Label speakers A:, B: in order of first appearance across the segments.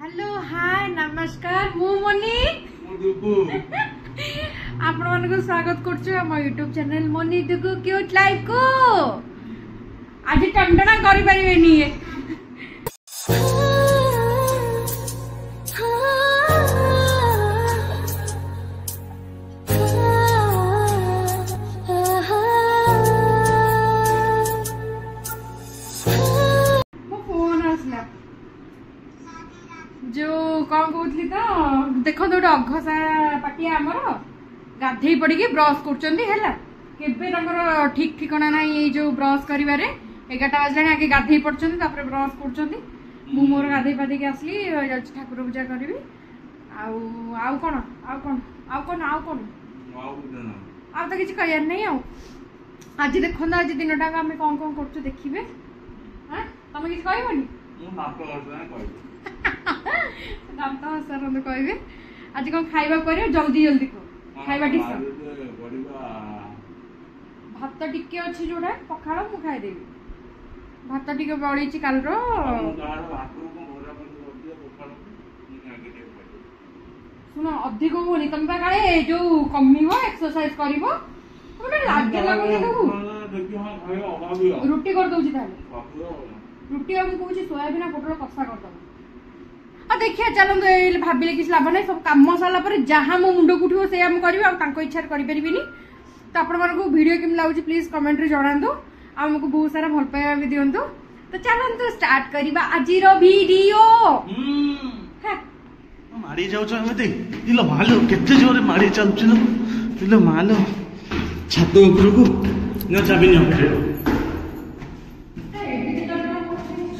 A: Hello hi नमस्कार मु money आपण मन को स्वागत करछु हम YouTube चैनल मनी दुगु क्यूट लाइफ को। आज टंडना करि परिबेनी जो कौन कहती तो देखो गोटे अघसा पाटिया आमर गाधे पड़ी ब्रश कर ठीक ठिकाना ना ये जो ब्रश कर 11टा बजला आगे गाधे पड़ते ब्रश कर मोर गाधे पाधे आसली ठाकुर पूजा करी आउ कौन आउ कौन आउ कौन आउ कौन आउ तो किसी कह नहीं आज देखो आज दिन टाक आम कौन कौन कर देखिए तुम किसी कहबनी कहे आज कौन खाइबा कर जल्दी जल्दी कह खाइबा डिश भात टिके अच्छी जोड़ा पखाड़ मु खाईदेवी भात टिके बड़ी काल शुण अधिक होनी तुम काले जो कमिब एक्सरसाइज कर रुटी कर दउची रुटी कहूँ सोयाबीन पोटल कषा करदे देखिए चलते भाविले किसी लाभ ना सब कम सारापर जहाँ मो मुंड को उठो से कर इच्छा करें तो आपण मानक वीडियो केम लगुच प्लीज कमेंट रे जणातु आमको बहुत सारा भल पाइबा भी दिंतु। तो चलते स्टार्ट करवा आज वीडियो
B: मारी जाउछ एमती इलो मालो केते जोरे मारी चलछ इलो मालो छात ऊपर को न चाबी न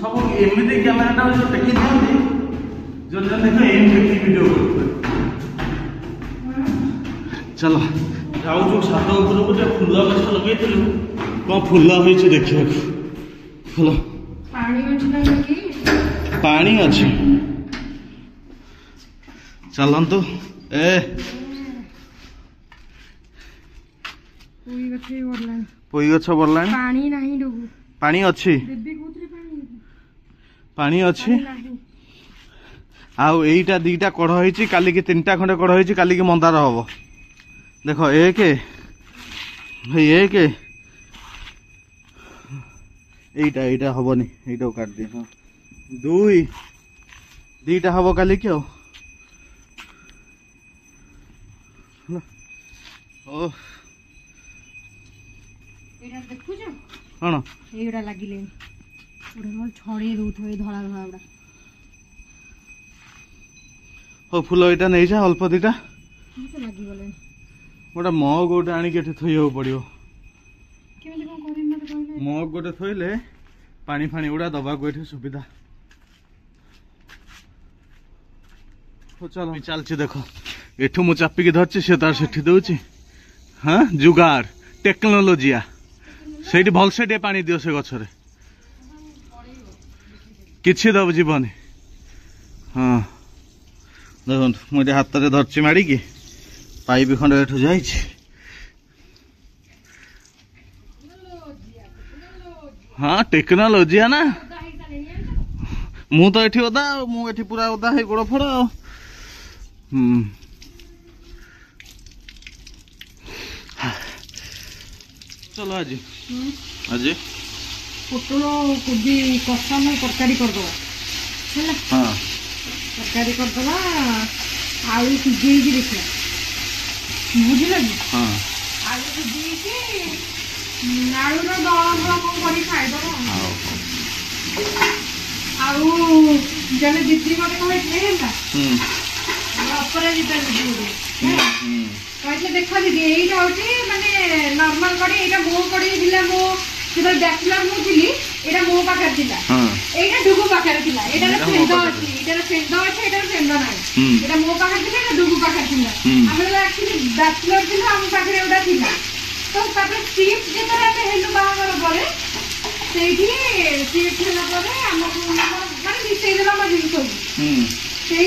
B: सब एमती कैमराटा जो टेकी दियंती जो देखो एमती वीडियो चलो जाऊ छात ऊपर को फूल गछ लगे कौन फूल होइछ देखियो चलो पानी अच्छी चलतु ए पोई गछ बढ़ला पानी अच्छी पानी अच्छी आउ एटा दीटा कढ़ होइछि काली के 3टा खंडे कढ़ होइछि काली के मंदार हबो देखो एक एटा हबनी एटा काट दे हां 2 हबो काली के ओ एटा देखु छ कोन एटा लागिले उडे मोर छड़े दूथ होय धळा धळा उडा ओ फूल एटा नै जा अल्प दीटा तो लागी गले ओटा मग गोटे आनी के थइयो पड़ियो केमे कोन करि मत कहले मग गोटे थइले पानी फानी उडा दबा को एठी सुविधा हो चलो चलछि देखो एठू मु चापी के धरछि से तार सेठी दउछि हां जुगाड़ टेक्नोलॉजीया सेठी भल से डे पानी दियो से गछरे किछि दब जीवनी हाँ देखो मुझे हाथ में धरची माड़ी की पाइप खंड एठू जाई हाँ टेक्नोलॉजी है ना मु तो एठी ओदा मु एठी पूरा ओदा है गोड़ फोड़ चलो आज पोटल कोबी कषा में तरकारी करदे हाँ तरकारी करदे आलू सिझे देखिए बुझल कि हाँ आलू सिझे आलू दल दल कौन कर खाईदे जन दीदी मत कहते देखो दीदी यहीटा हूँ मानने नर्माल कड़े यहाँ मो कड़े मो जो बैचलर मुझे यहाँ मो पाखे थी यहाँ डुगु पाखे थी फेंद अच्छी यहाँ फेंद अच्छे यहाँ फेंद ना यहाँ मो पाखे थी डुगु पाखे थी आम एक्चुअली बैचलर थी आम पाखे गोटा थी तो सीट जो हेलु बाहर पर सीट होगापर मानने मिसेदेला मो जिन से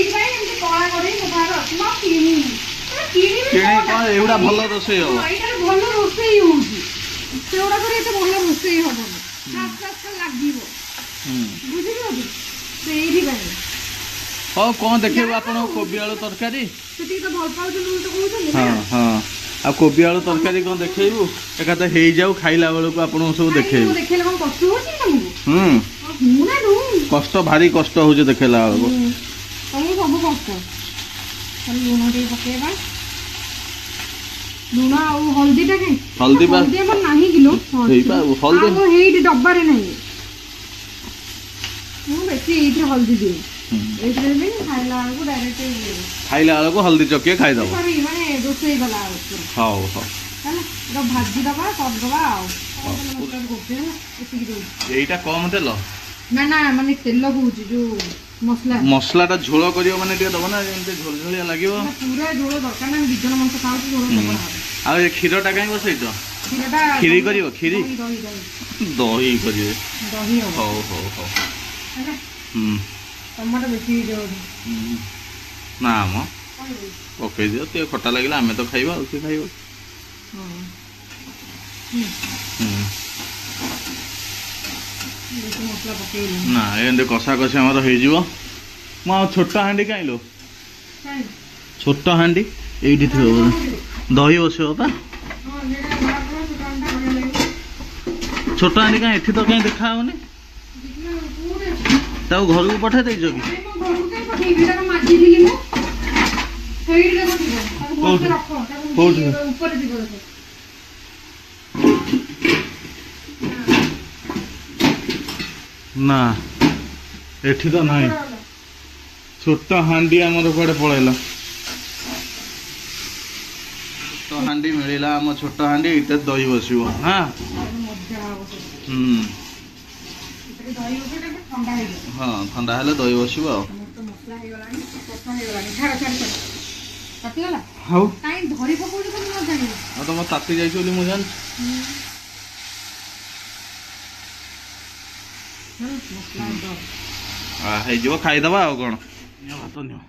B: कला कड़े मो पाखे अच्छी मैं किणी भल रोसे भल रोसे सेगुड़ा भल रोसे हम लगे बुझे से
C: ହଉ କ'ଣ ଦେଖେଇବୁ ଆପଣ କୋବି ଆଳୁ ତରକାରୀ?
A: ସେତିକି ତ ଭଲ ପାଉଛନ୍ତି ବୋଲି ତ କହୁଛନ୍ତି
C: ହଁ
A: ନା।
C: ହଁ ଆଉ କୋବି ଆଳୁ ତରକାରୀ କ'ଣ ଦେଖେଇବୁ? ଏକାଥରେ ହେଇଯାଉ ଖାଇଲା ବେଳକୁ ଆପଣଙ୍କୁ ସବୁ ଦେଖେଇବୁ।
A: ଦେଖେଇଲେ କ'ଣ କଷ୍ଟ ହଉଛି ତମକୁ?
C: ହୁଁ
A: ମୁଁ ନା ନୁ
C: କଷ୍ଟ ଭାରି କଷ୍ଟ ହଉଛି ଦେଖେଇଲା ବେଳକୁ।
A: ତମକୁ ସବୁ କଷ୍ଟ। ଖାଲି ଲୁଣ ଟିକେ ପକେଇବା, ଲୁଣ ଆଉ ହଳଦୀଟା କାଇଁ?
C: ହଳଦୀ ବା
A: ହଳଦୀ ଆମର ନାହିଁ କିଲୋ।
C: ହେଇପା ହଳଦୀ
A: ଆଉ ହେଇଠି ଡବାରେ ନାହିଁ। ମୁଁ ବେଶୀ ଏଇଥିରେ ହଳଦୀ ଦିଏ। ଏଇଥିରେ ବି ଖାଇଲା ବେଳକୁ ଡାଇରେକ୍ଟ
C: ଖାଇଲା ବେଳକୁ ହଳଦୀ ଚକିଏ ଖାଇଦବ।
A: ସରି ମାନେ ରୋଷେଇ କଲା ବେଳକୁ
C: ହଉ ହଉ
A: ହେଲା ଏଟା ଭାଜି ଦବା କରିଦବା ଆଉ ଏତିକି ଦଉଛି।
C: ଏଇଟା କମ ତେଲ
A: ନା ନା ମାନେ ତେଲ କହୁଛି ଯୋଉ
C: ମସଲାଟା ଝୋଳ କରିବ ମାନେ ଟିକେ ଦବ ନା ଯେମିତି ଝୋଳଝୋଳିଆ ଲାଗିବ।
A: ପୁରା ଝୋଳ ଦରକାର ନା, 2 ଜଣ ମଣିଷ ଖାଉଛି ଝୋଳ ଦରକାର।
C: ଆଉ ଏ କ୍ଷୀରଟା କାଇଁ ବସେଇଛ?
A: କ୍ଷୀରଟା
C: କ୍ଷୀରି କରିବ? କ୍ଷୀରି
A: ଦହି
C: ଦହି କରିବେ?
A: ଦହି ହବ
C: ହଉ ହଉ ହଉ
A: ହେଲା। ଟମାଟୋ ବେଶୀ ହେଇଯାଉଛି
C: ନା ମ ପକେଇ ଦିଅ, ଟିକେ ଖଟା ଲାଗିଲା ଆମେ ତ ଖାଇବା ଆଉ କିଏ ଖାଇବ?
A: ମସଲା ପକେଇଲି
C: ନା ଏମିତି କଷା କଷି ଆମର ହେଇଯିବ। ମୁଁ ଆଉ ଛୋଟ ହାଣ୍ଡି କାଇଁଲୋ? ଛୋଟ ହାଣ୍ଡି ଏଇଠି ଥିବ ବୋଧେ, ଦହି ବସିବ ପା। ଛୋଟ ହାଣ୍ଡି କାଇଁ ଏଠି ତ କାଇଁ ଦେଖା ହଉନି? ତାକୁ ଘରକୁ ପଠେଇ ଦେଇଛ କି? କୋଉଠି? ନା ଏଠି ତ ନାହିଁ। ଛୋଟ ହାଣ୍ଡି ଆମର କୁଆଡେ ପଳେଇଲା? ଛୋଟ ହାଣ୍ଡି ମିଳିଲା, ଆମ ଛୋଟ ହାଣ୍ଡି ଏଇଟା ଦହି ବସିବ। ହଁ ହଁ ଥଣ୍ଡା ହେଲେ ଦହି ବସିବ ଆଉ। ହଉ ଆଉ ତମ ତାତି ଯାଇଛି ବୋଲି ମୁଁ ଜାଣିଛି। ହେଇଯିବ ଖାଇଦବା ଆଉ କ'ଣ? ଭାତ ନିଅ।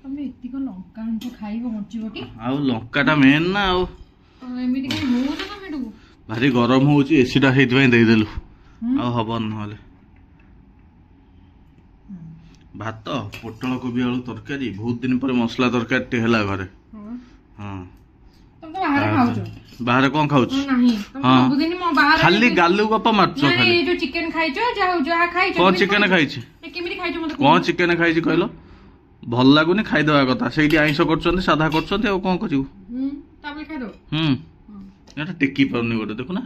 A: ତମେ ଏତିକ ଲଙ୍କା ଆଣିଛ ଖାଇବ ବଞ୍ଚିବ କି?
C: ଆଉ ଲଙ୍କାଟା ମେନ୍ ନା ଆଉ।
A: ଏମିତି କାଇଁ ହଉଛ ତମେ ଏଠୁ?
C: ଭାରି ଗରମ ହଉଛି, ଏସିଟା ସେଇଥିପାଇଁ ଦେଇଦେଲୁ, ଆଉ ହବନି ନହେଲେ। ଭାତ ପୋଟଳ କୋବି ଆଳୁ ତରକାରୀ, ବହୁତ ଦିନ ପରେ ମସଲା ତରକାରୀ ଟେ ହେଲା ଘରେ। ହଁ ବାହାରେ କ'ଣ ଖାଉଛ? ଖାଲି ଗାଲୁ ଗପ ମାରୁଛ ଖାଲି।
A: ଚିକେନ ଖାଇଛ ଯାହା ଖାଇଛ?
C: କ'ଣ ଚିକେନ ଖାଇଛି?
A: କେମିତି ଖାଇଛ ମତେ
C: କ'ଣ ଚିକେନ ଖାଇଛି କହିଲ? ଭଲ ଲାଗୁନି ଖାଇଦବା କଥା। ସେଇଠି ଆଇଁଷ କରୁଛନ୍ତି, ସାଧା କରୁଛନ୍ତି, ଆଉ କ'ଣ କରିବୁ?
A: ତାପରେ ଖାଇଦବ।
C: ଏଟା ଟେକି ପାରୁନି ଗୋଟେ, ଦେଖୁନା।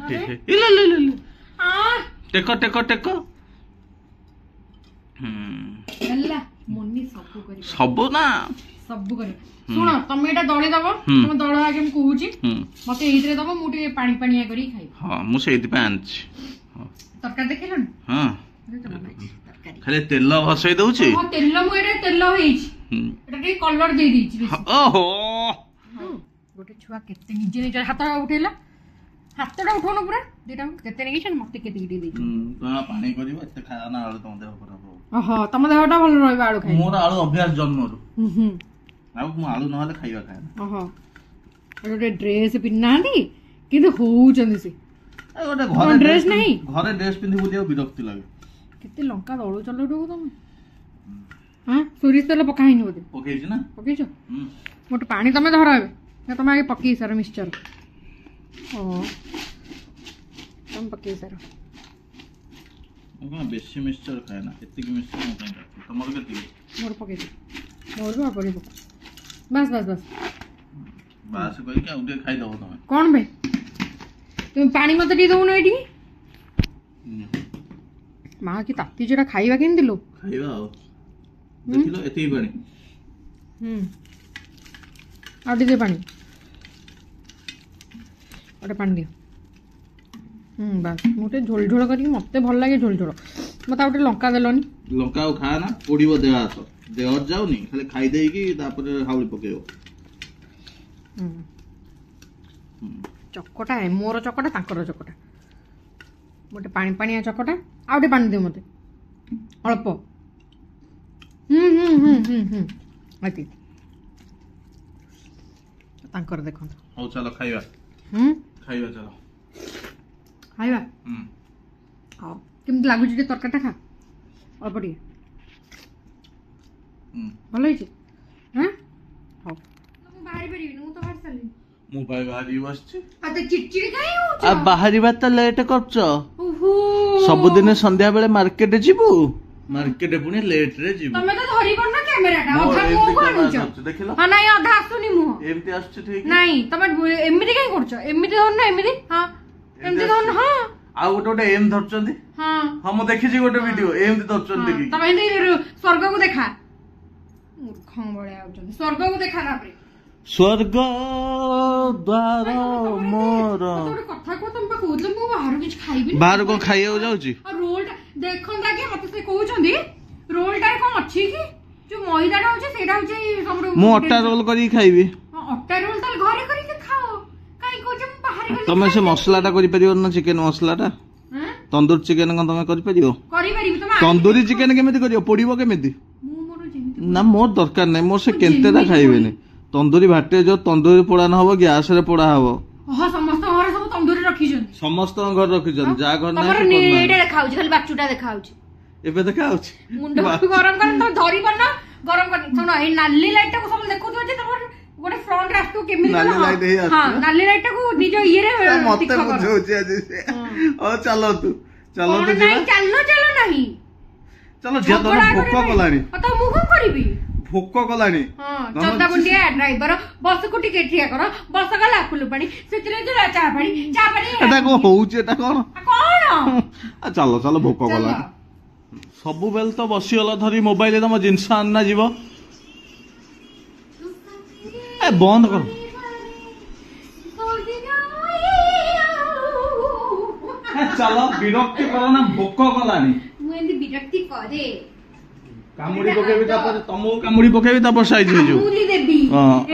C: ଟେକ ଟେକ ଟେକ। ସବୁ ନା
A: ସବୁ କରିବ। ଶୁଣ ତମେ ଏଇଟା ଦଳି ଦବ, ତମ ଦଳ ଆଗେ ମୁଁ କହୁଛି, ମତେ ଏଇଥିରେ ଦବ, ମୁଁ ଟିକେ ପାଣି ପାଣିଆ କରିକି ଖାଇବି।
C: ହଁ ମୁଁ ସେଇଥିପାଇଁ ଆଣିଛି।
A: ତରକାରୀ ଦେଖିଲଣି?
C: ହଁ ଖାଲି ତେଲ ଭସେଇ ଦଉଛି।
A: ତେଲ ମୁଁ ଏଇଟା ତେଲ ହେଇଛି, ଏଟା ଟିକେ କଲର ଦେଇ ଦେଇଛି।
C: ଓହୋ
A: ଗୋଟେ ଛୁଆ କେତେ ନିଜେ ନିଜ ହାତ ଉଠେଇଲା, ହାତଟା ଉଠଉନ ପୁରା ଦିଟା କେତେ ନେଇଛନ୍ତି, ମତେ କେତେ ଟିକେ ଦେଇଛି।
C: ପାଣି କରିବ ଏତେ ଖାଇବା ନା, ଆଳୁ ତମ ଦେହ ଖରାପ ହବ।
A: ଓହୋ ତମ ଦେହଟା ଭଲ ରହିବ ଆଳୁ ଖାଇ।
C: ମୋର ଆଳୁ ଅଭ୍ୟାସ ଜନ୍ମରୁ, ଆଉ ମୁଁ ଆଳୁ ନହେଲେ ଖାଇବା ଖାଏ ନା।
A: ଓହୋ ଗୋଟେ ଡ୍ରେସ ପିନ୍ଧିନାହାନ୍ତି କିନ୍ତୁ ହଉଛନ୍ତି ସେ।
C: ଗୋଟେ ଘରେ
A: ଡ୍ରେସ ନାହିଁ,
C: ଘରେ ଡ୍ରେସ ପିନ୍ଧି ବୁଲିବାକୁ ବିରକ୍ତି ଲାଗେ।
A: କେତେ ଲଙ୍କା ଦଳୁ ଚଲୁ ତମେ? ହଁ ସୋରିଷ ତେଲ ପକା ହେଇନି ବୋଧେ?
C: ପକେଇଛି ନା।
A: ପକେଇଛ? ଗୋଟେ ପାଣି ତମେ ଧର ଏବେ, ତମେ ଆଗେ ପକେଇ ସାର ମିକ୍ସଚର। ଓ ତମେ ପକେଇ ସାର।
C: ମୁଁ କ'ଣ ବେଶୀ ମିକ୍ସଚର ଖାଏ ନା, ଏତିକି ମିକ୍ସଚର ମୋ ପାଇଁ ରଖି। ତମର କେତିକି?
A: ମୋର ପକେଇ ଦିଅ, ମୋର ବି ଅଳ୍ପ ପକା। ବାସ୍ ବାସ୍ ବାସ୍
C: ବାସ୍ କହିକି ଆଉ ଟିକେ ଖାଇଦବ ତମେ।
A: କ'ଣ ଭାଇ তুমি ପାଣି ମତେ ଟିକେ ଦଉନ ଏଇଠି। ମା କି ତାତି ଯୋଉଟା ଖାଇବା କେମିତି ଲୋ?
C: ଖାଇବା ଆଉ ଦେଖିଲ ଏତିକି ପାଣି।
A: ଆଉ ଟିକେ ପାଣି, ଗୋଟେ ପାଣି ଦିଅ। ବାସ୍ ମୁଁ ଟିକେ ଝୋଳ ଝୋଳ କରିକି, ମତେ ଭଲ ଲାଗେ ଝୋଳ ଝୋଳ। ମତେ ଆଉ ଟିକେ ଲଙ୍କା ଦେଲନି।
C: ଲଙ୍କା ଆଉ ଖା ନା, ପୋଡ଼ିବ ଦେହ ହାତ। ଦେହ ଯାଉନି, ଖାଲି ଖାଇଦେଇକି ତାପରେ ହାଉଳି ପକେଇବ।
A: ଚକଟା ମୋର ଚକଟା, ତାଙ୍କର ଚକଟା। ଗୋଟେ ପାଣି ପାଣିଆ ଚକଟା, ଆଉ ଟିକେ ପାଣି ଦିଅ ମତେ ଅଳ୍ପ। ତାଙ୍କର ଦେଖନ୍ତୁ।
C: ହଉ ଚାଲ ଖାଇବା। ଖାଇବା ଚାଲ
A: ଖାଇବା। ହଉ କେମିତି ଲାଗୁଛି ଟିକେ ତରକାରୀଟା? ଖା ଅଳ୍ପ ଟିକେ। ଭଲ ହେଇଛି ହଁ ହଉ ମୁଁ ବାହାରି ପାରିବିନି ମୁଁ ତ ବାହାରି ସାରିଲିନି
C: ମୁଁ ପାଇଁ ବାହାରି ବସିଛି
A: ଆଉ ତ ଚିଡଚିଡି କାଇଁ ହଉଛ
C: ଆଉ ବାହାରିବା ତ ଲେଟ୍ କରୁଛ
A: ଓହୋ
C: ସବୁଦିନ ସନ୍ଧ୍ୟା ବେଳେ ମାର୍କେଟ ଯିବୁ ମାର୍କେଟ ପୁଣି ଲେଟ୍ ରେ ଯିବୁ
A: ତମେ ତ ଧରି କରୁନ କ୍ୟାମେରାଟା ଅଧା ମୁହଁକୁ ଆଣୁଛ
C: ଦେଖିଲ
A: ହଁ ନାଇଁ ଅଧା ଆସୁନି ମୁହଁ
C: ଏମିତି ଆସୁଛି ଠିକ
A: ନାଇଁ ତମେ ଏମିତି କାଇଁ କରୁଛ ଏମିତି ଧରୁନ ଏମିତି ହଁ ଏମିତି ଧରୁନ ହଁ
C: ଆଉ ଗୋଟେ ଏମ୍ ଧରୁଛନ୍ତି
A: ହଁ
C: ହଁ ମୁଁ ଦେଖିଛି ଗୋଟେ ଭିଡିଓ ଏମିତି ଧରୁଛନ୍ତି କି
A: ତମେ ଏମିତି ସ୍ୱର୍ଗକୁ ଦେଖା ମୂର୍ଖ ଭଳିଆ ଆଉଛନ୍ତି ସ୍ୱର୍ଗକୁ ଦେଖା ତାପରେ
C: ସ୍ୱର୍ଗ ଦ୍ୱାର ମୋର
A: ଗୋଟେ କଥା କୁହ ତମେ ପା କହୁଥିଲ ମୁଁ ବାହାରୁ କିଛି ଖାଇବିନି
C: ବାହାରୁ କଣ ଖାଇବାକୁ ଯାଉଛି
A: ଆଉ ରୋଲଟା ଦେଖନ୍ତା କି ମତେ ସେ କହୁଛନ୍ତି ରୋଲଟାରେ କଣ ଅଛି କି ଯୋଉ ମଇଦାଟା ହଉଛି ସେଇଟା ହଉଛି ସବୁଠୁ
C: ମୁଁ ଅଟା ରୋଲ କରିକି ଖାଇବି
A: ଅଟା ରୋଲ ତାହେଲେ ଘରେ କରିକି ଖାଅ କାଇଁ କହୁଛ ମୁଁ ବାହାରେ ଗଲେ
C: ତମେ ସେ ମସଲାଟା କରିପାରିବ ନା ଚିକେନ ମସଲାଟା ତନ୍ଦୁରୀ ଚିକେନ କଣ ତମେ କରିପାରିବ
A: କରିପାରିବି ତମେ
C: ତନ୍ଦୁରୀ ଚିକେନ କେମିତି କରିବ ପୋଡିବ କେମିତି
A: ମୁଁ ମୋର ଯେମିତି
C: ନା ମୋର ଦରକାର ନାହିଁ ମୋର ସେ କେନ୍ତେଟା ଖାଇବେନି ତନ୍ଦୁରୀ ଭାଟିରେ ଯୋଉ ତନ୍ଦୁରୀ ପୋଡା ନ ହବ ଗ୍ୟାସ ରେ ପୋଡା ହବ
A: ହଁ ସମସ୍ତଙ୍କ ଘରେ ସବୁ ତନ୍ଦୁରୀ ରଖିଛନ୍ତି
C: ସମସ୍ତଙ୍କ ଘରେ ରଖିଛନ୍ତି ଯାହା ଘର
A: ତମର
C: ନାହିଁ
A: ଏଇଟା ଦେଖାଉଛି ଖାଲି ବାଚୁଟା ଦେଖାଉଛି
C: ଏବେ ଦେଖା ହଉଛି
A: ମୁଣ୍ଡ ଗରମ କରି ତମେ ଧରି ପାରୁନ ଗରମ କରି ଶୁଣ ଏଇ ନାଲି ଲାଇଟ୍ ଟାକୁ ସବୁ ଦେଖୁଥିବ ଯେ ତମର ଗୋଟେ ଫ୍ରଣ୍ଟ ରେ ଆସୁଥିବ କେମିତି
C: ନାଲି ଲାଇଟ୍ ହେଇ ଆସୁଥିବ।
A: ହଁ ନାଲି ଲାଇଟ୍ ଟାକୁ ନିଜ ଇଏରେ
C: ମତେ ବୁଝଉଛି ଆଜି ହଉ ଚାଲନ୍ତୁ ଚାଲନ୍ତୁ ଯିବା
A: ନାଇଁ ଚାଲ ନାହିଁ
C: ଚାଲ ଝିଅ ତମର ଭୋକ କଲାଣି
A: ତ ମୁଁ କଣ କରିବି
C: ଭୋକ କଲାଣି
A: ଚନ୍ଦାମୁଣ୍ଡିଆ ଡ୍ରାଇଭର ବସକୁ ଟିକେ ଠିଆ କର ବସ ଗଲା ଫୁଲ ପାଣି ସେଥିରେ ଚା ପାଣି
C: ଏଟା କଣ ହଉଛି ଏଟା କଣ
A: କଣ
C: ଚାଲ ଚାଲ ଭୋକ କଲାଣି ସବୁବେଳେ ତ ବସିଗଲା ଧରି ମୋବାଇଲ ତମ ଜିନିଷ ଆନା ଯିବ ଏ ବନ୍ଦ କର ଚାଲ ବିରକ୍ତି କର ନା ଭୋକ କଲାଣି
A: ମୁଁ ଏମିତି ବିରକ୍ତି କରେ
C: କାମୁଡି ପକେଇବି ତାପରେ ତମକୁ କାମୁଡି ପକେଇବି ତାପରେ ସାଇଜ ହେଇଯିବ
A: କାମୁଡି ଦେବି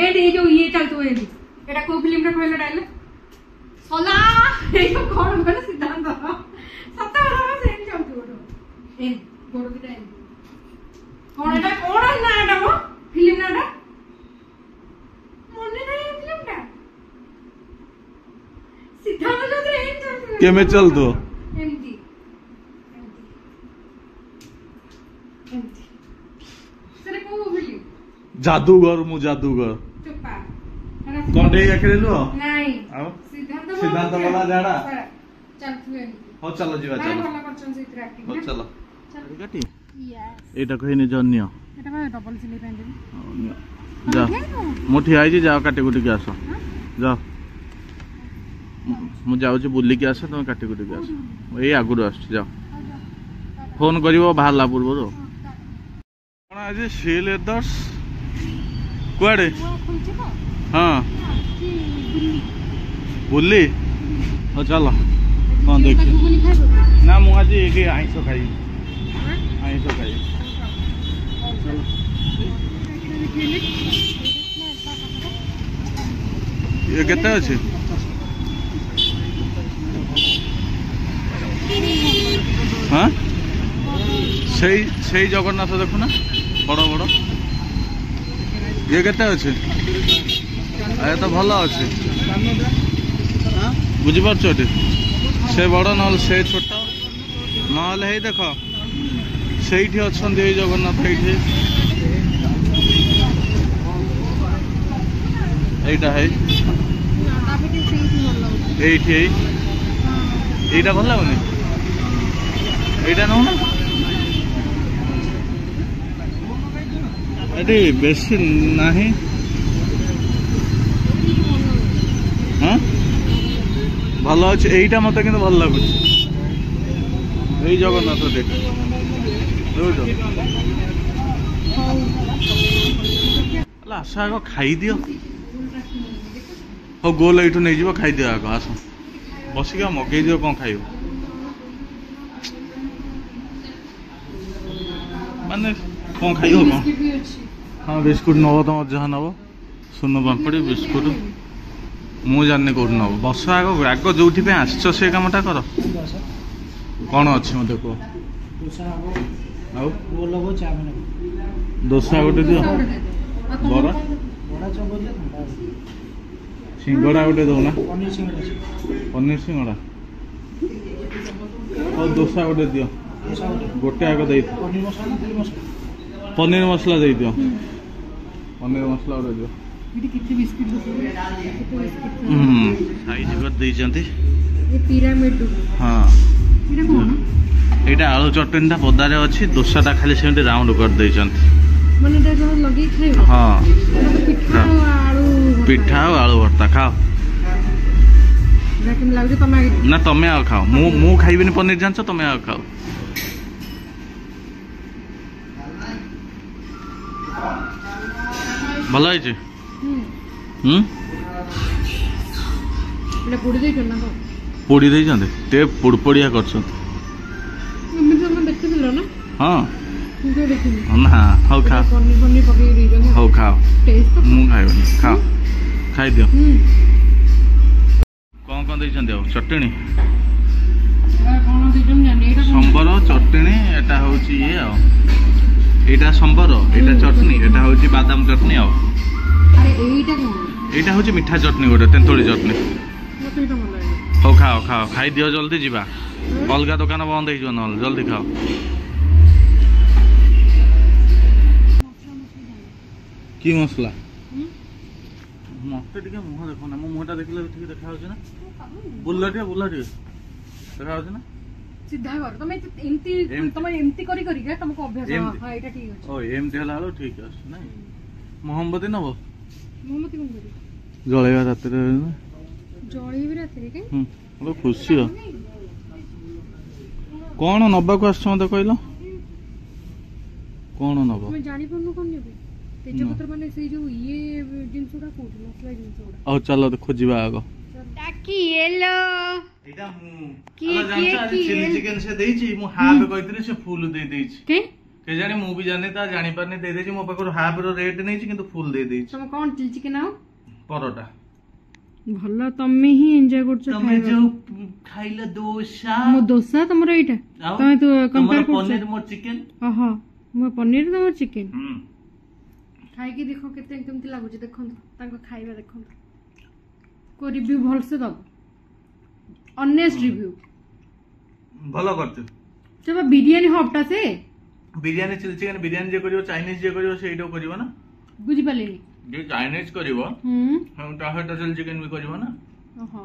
A: ଏଇ ଯୋଉ ଇଏ ଚାଲୁଥିବ ଏମିତି ଏଟା କୋଉ ଫିଲ୍ମରେ କହିଲ ଡାଇଲଗ ସଲା ଏଇ ଯୋଉ କଣ କହିଲ ସିଦ୍ଧାନ୍ତ ସତ କଥା ସେମିତି ଚାଲୁଥିବ ଏ ଗୋଡ ବିଟା ଏମିତି କଣ ଏଟା କଣ ନା ଏଟା ମୋ ଫିଲ୍ମ ନାଟା ମନେ ନାହିଁ ଫିଲ୍ମଟା ସିଦ୍ଧାନ୍ତ ଯୋଉଥିରେ ଏମିତି ଚାଲୁଥିବ
C: କେମିତି ଚାଲୁଥିବ
A: ଏମିତି ଏମିତି ସେଟା କୋଉ ଫିଲ୍ମ
C: जादूगर मु जादूगर
A: ଚୋପା
C: कंडेई आखिरे लुह
A: ନାଇଁ
C: ଆଉ
A: ସିଦ୍ଧାନ୍ତ
C: वाला झाड़ा
A: ଚାଲୁଥିବ ଏମିତି
C: हो चलो जीवा चलो
A: ଭଲ କରୁଛନ୍ତି ସେଇଥିରେ ଆକ୍ଟିଂ
C: हो चलो काटी एटा कहनी जन्य
A: ଏଟା ବା ଡବଲ ସିଲେଇ ପାଇଁ ଦେବି
C: जा मु ठिया आइछि जाओ काटी कुटी के आस जाओ मु जाउछि बुल्ली के आस तुम काटी कुटी के आस एई आगुरु आस जाओ फोन करिवो बाहरला पूर्वरु कोन आज सी लेदर्स कुआडे हाँ बुल्ली हो चलो कौन देखिए ना मु आज ये आइस खाई आइस खाई ये केते अछि हाँ से जगन्नाथ देखु ना बड़ बड़ ये केते अछि ए तो भल अछि बुझिपारछ एटी से बड़ न से छोट न हे देख सेठी अछंती ए जगन्नाथ एठी एटा है एठी एटा भल लागुनी एटा न एटी बेसी नाही हाँ भल अच्छे यहीटा मत कि भल लगुच यही जगन्नाथ देख आस आग खाई दियो हो गोल यू नहीं जीव खाई दियो आग आस बसिक मगई दियो कौन खाइब माने कौन खाइब कौन हाँ बिस्कुट नब तुम जहाँ नब सुन पापड़ी बिस्कुट मु जानी कौन नब बस आग आग जो आसछ से कामटा कर कौन अच्छी मत कह दोसा गोटे दियो बरा सिंगड़ा गोटे दौना पनीर सिंगड़ा और दोसा गोटे दियो गोटे आग दे पनीर मसला दे दियो पनीर मसला और दियो
B: ଏଠି କିଛି ବିସ୍କିଟ୍
C: साइज कर देइचंती
B: ये पिरामिड
C: हां
B: ଏଟା କଣ
C: एटा आलू चटनी ता पदारे अछि दोसाटा खाली सेमति राउंड कर देइचंती
B: ମାନେ ଏଟା ଯୋଉ ଲଗେଇ ଖାଇବ
C: हां
B: ପିଠା ଆଳୁ
C: पिठा और आलू भर्ता खाओ
B: ଏଟା କେମିତି ଲାଗୁଛି ତମେ ଆଗେ
C: ना तमे आ खाओ मु खाइबिनी पनीर जानछ तमे आ खाओ भलो है जे
B: ଏଟା ପୋଡ଼ି ଦେଇଛ ନା କଣ
C: पोड़ी देइचंती ते पुड़पड़िया करछंती
B: ଏମିତି ତମେ ଦେଖିଥିଲ ନା
C: हां
B: ମୁଁ ତ ଦେଖିନି
C: ना हाउ खा
B: ପନିର ପନିର ପକେଇ ଦେଇଛନ୍ତି
C: हाउ खाओ
B: ଟେଷ୍ଟ ତ
C: मु खाइबिनी खाओ खाइ दियो कौन देइचंती आ चटनी
B: କଣ ଦେଇଛନ୍ତି ଜାଣି ଏଇଟା
C: संबर चटनी एटा होची ये आ एटा संबर एटा चटनी एटा होची बादाम चटनी आ
B: ଆରେ ଏଇଟା କଣ
C: एटा होची मिठा चटनी गोटे तेंतुली चटनी
B: ମତେ ଏଇଟା ଭଲ ଲାଗେ
C: हो खाओ खाओ खाई दियो जल्दी जीवा अलगा दुकान बंद हो न जल्दी खाओ की मसला मत टिके मुह देखो ना मो मुहटा देखले ठीक देखा होछ ना बुल्लाटिया देखा होछ ना
B: ସିଧା କର ତମେ ଏମିତି କରି କରିକା ତମକୁ ଅଭ୍ୟାସ ହଁ ଏଇଟା ଠିକ ଅଛି
C: ओ एमती हला हालो ठीक है नहीं मोहम्मती नबो
B: ମୋମତି କଣ କରିବି
C: जळेगा रातिर
B: ଜଳେଇବି ରାତିରେ କି
C: हम खुशी हो कौन नबा को आछ मते कहलो कौन नबो
B: ତମେ ଜାଣିପାରୁନ କଣ ନେବି ତେଜପତ୍ର ମାନେ ସେଇ ଯୋଉ ଇଏ ଜିନିଷଟା କୋଉଠି ମସଲା ଜିନିଷଟା
C: ଆଉ ଚାଲ खोजिबा आगो
B: टाकी येलो
C: एटा मु
B: की
C: चिली चिकन से देइची मु हाफ कहितले से फुल दे देइची
B: के
C: के जानी मु भी जाने ता जानि पारने दे देइची मो पकर हाफ रो रेट नेइची किंतु फुल दे देइची
B: ତମେ କଣ ଚିଲି ଚିକେନ ଆଉ
C: परोटा
B: ଭଲ ତମେ ହିଁ ଏନ୍ଜୟ କରୁଛ
C: तमे जो खाइला दोसा
B: ମୋ ଦୋସା ତମର ଏଇଟା ତମେ ତ
C: तमर
B: କମ୍ପେୟାର କରୁଛ
C: पनीर मो चिकन
B: ଓହୋ ମୋ ପନିର ତମର ଚିକେନ ଖାଇକି ଦେଖ କେତେ କେମିତି ଲାଗୁଛି ଦେଖନ୍ତୁ ତାଙ୍କ ଖାଇବା ଦେଖନ୍ତୁ को रिव्यू भलसे दब ऑनेस्ट रिव्यू
C: भलो करते
B: जब बिरयानी हबटा से
C: बिरयानी चिली चिकन बिरयानी जे करियो चाइनीज जे करियो सेइडो करियो ना
B: बुझी पालेनी
C: जे चाइनीज करियो हम टाटा चिली चिकन भी करियो ना
B: ओहो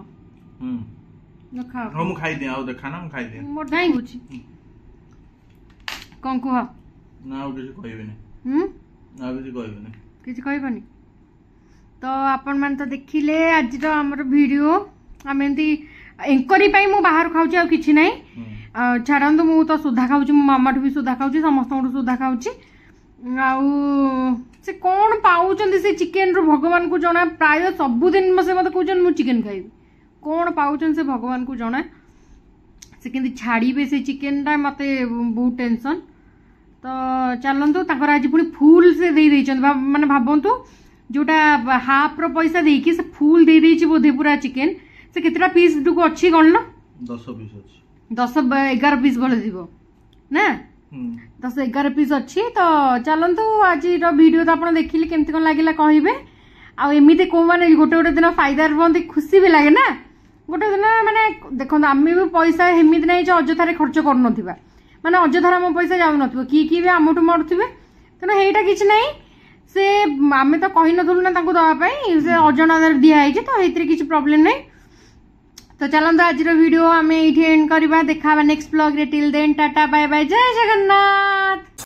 C: न
B: खा
C: हम खाइ दे आउ देखा ना हम खाइ दे
B: मोर दाई बुझी कोन को
C: ना आउ किछ कहबेनी ना किछ कहबेनी
B: किछ कहबनी तो आपण मान तो देखिले आज तो हमर वीडियो हम एंती एंकरी पाई मु बाहर खाउची आ किछि नै छाड़ंतु मु तो सुधा खाउची मो मामा भी सुधा खाउची समस्त सुधा खाउची आ से कोन पाउचंदी से चिकन रो भगवान को जणा प्राय सब दिन मसे मते कहउचन मु चिकन खाइबी कोन पाउचन से भगवान को जणा से किंती छाड़ीबे से चिकन टा मते बहुत टेंशन तो चलंतु ताकर आज पुनी फुल से देई दैचन माने भाबंतु जोटा हाफ रो पैसा देकी से फुल दे देची बोधे पूरा चिकन से केतरा पीस दुको अच्छी गण
C: 10 पीस अछि
B: 10 11 पीस बोले दिबो ना 10 11 पीस अच्छी तो चलंतु आज रो वीडियो तो आपण देखिले केमती कोन लागिला कहिबे आ एमिते को माने गोटे गोटे दिन फायदा रहंती खुशी भी लागे ना गोटे दिन माने देखो आमे भी पैसा हेमित नै जे अजथारे खर्च कर नथिबा माने अजथारा मो पैसा जाउ नथिबो की भी आमटु मरथिबे तने हेटा किछ नै से आमे तो कहि नथुलु ना तांको दवा पई से अजणा दिया है तो एथरे किछ प्रॉब्लम नै तो चलंतु आज रो वीडियो आमे एठी एंड करबा देखाबा नेक्स्ट ब्लॉग रे till then tata bye bye Jai Jagannath.